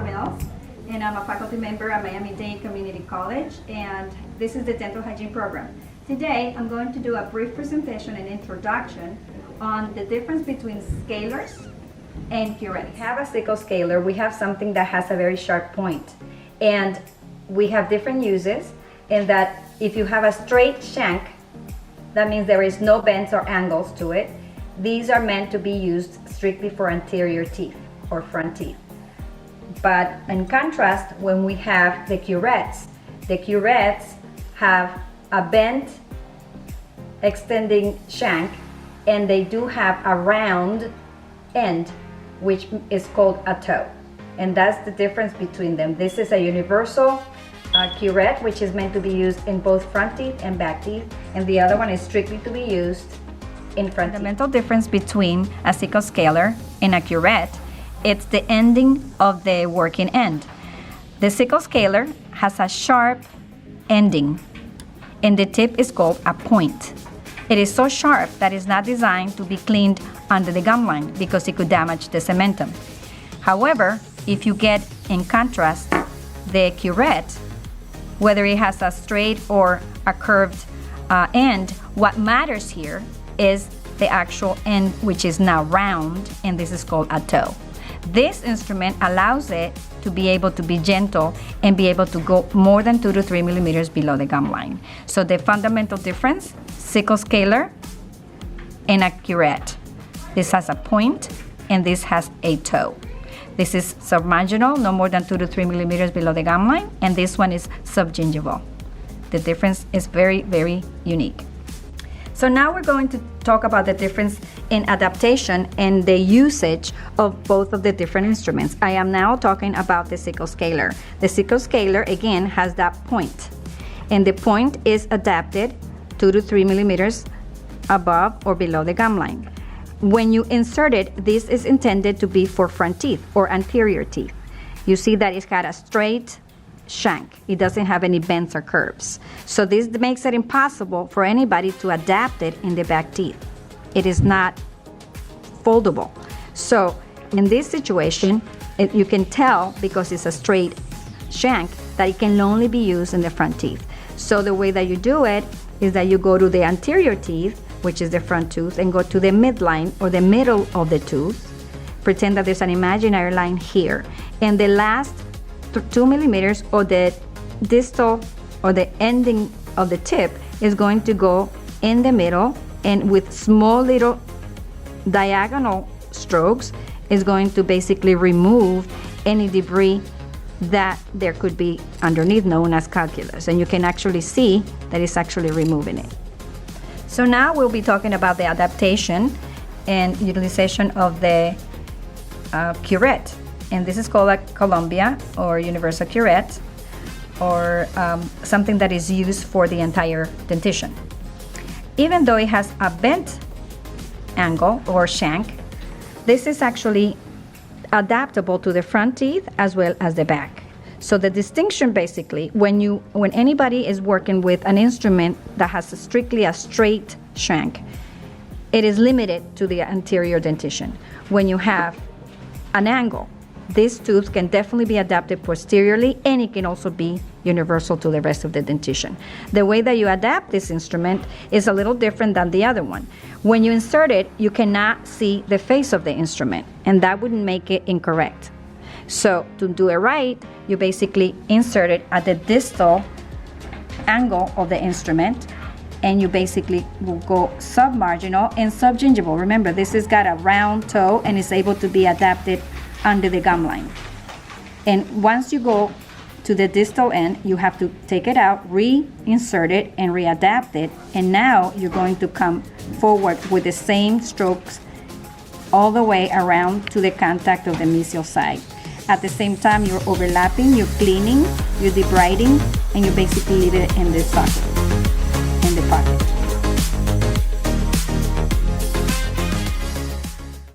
Mills, and I'm a faculty member at Miami-Dade Community College, and this is the dental hygiene program. Today, I'm going to do a brief presentation and introduction on the difference between scalers and curettes. We have a sickle scaler. We have something that has a very sharp point, and we have different uses in that if you have a straight shank, that means there is no bends or angles to it. These are meant to be used strictly for anterior teeth or front teeth. But in contrast, when we have the curettes have a bent extending shank, and they do have a round end, which is called a toe. And that's the difference between them. This is a universal curette, which is meant to be used in both front teeth and back teeth, and the other one is strictly to be used in front teeth. The fundamental difference between a sickle scaler and a curette, it's the ending of the working end. The sickle scaler has a sharp ending, and the tip is called a point. It is so sharp that it's not designed to be cleaned under the gum line because it could damage the cementum. However, if you get, in contrast, the curette, whether it has a straight or a curved end, what matters here is the actual end, which is now round, and this is called a toe. This instrument allows it to be able to be gentle and be able to go more than 2 to 3 millimeters below the gum line. So the fundamental difference, sickle scaler and a curette. This has a point and this has a toe. This is submarginal, no more than 2 to 3 millimeters below the gum line, and this one is subgingival. The difference is very, very unique. So now we're going to talk about the difference in adaptation and the usage of both of the different instruments. I am now talking about the sickle scaler. The sickle scaler, again, has that point, and the point is adapted 2 to 3 millimeters above or below the gum line. When you insert it, this is intended to be for front teeth or anterior teeth. You see that it's got a straight shank. It doesn't have any bends or curves. So this makes it impossible for anybody to adapt it in the back teeth. It is not foldable. So in this situation, you can tell, because it's a straight shank, that it can only be used in the front teeth. So the way that you do it is that you go to the anterior teeth, which is the front tooth, and go to the midline or the middle of the tooth. Pretend that there's an imaginary line here. And the last 2 millimeters, or the distal or the ending of the tip, is going to go in the middle, and with small little diagonal strokes is going to basically remove any debris that there could be underneath, known as calculus. And you can actually see that it's actually removing it. So now we'll be talking about the adaptation and utilization of the curette. And this is called a Columbia or universal curette, or something that is used for the entire dentition. Even though it has a bent angle or shank, this is actually adaptable to the front teeth as well as the back. So the distinction, basically, when anybody is working with an instrument that has strictly a straight shank, it is limited to the anterior dentition. When you have an angle, these tooth can definitely be adapted posteriorly, and it can also be universal to the rest of the dentition. The way that you adapt this instrument is a little different than the other one. When you insert it, you cannot see the face of the instrument, and that wouldn't make it incorrect. So to do it right, you basically insert it at the distal angle of the instrument, and you basically will go submarginal and subgingival. Remember, this has got a round toe and is able to be adapted under the gum line. And once you go to the distal end, you have to take it out, reinsert it, and readapt it. And now you're going to come forward with the same strokes all the way around to the contact of the mesial side. At the same time, you're overlapping, you're cleaning, you're debriding, and you basically leave it in the socket, in the pocket.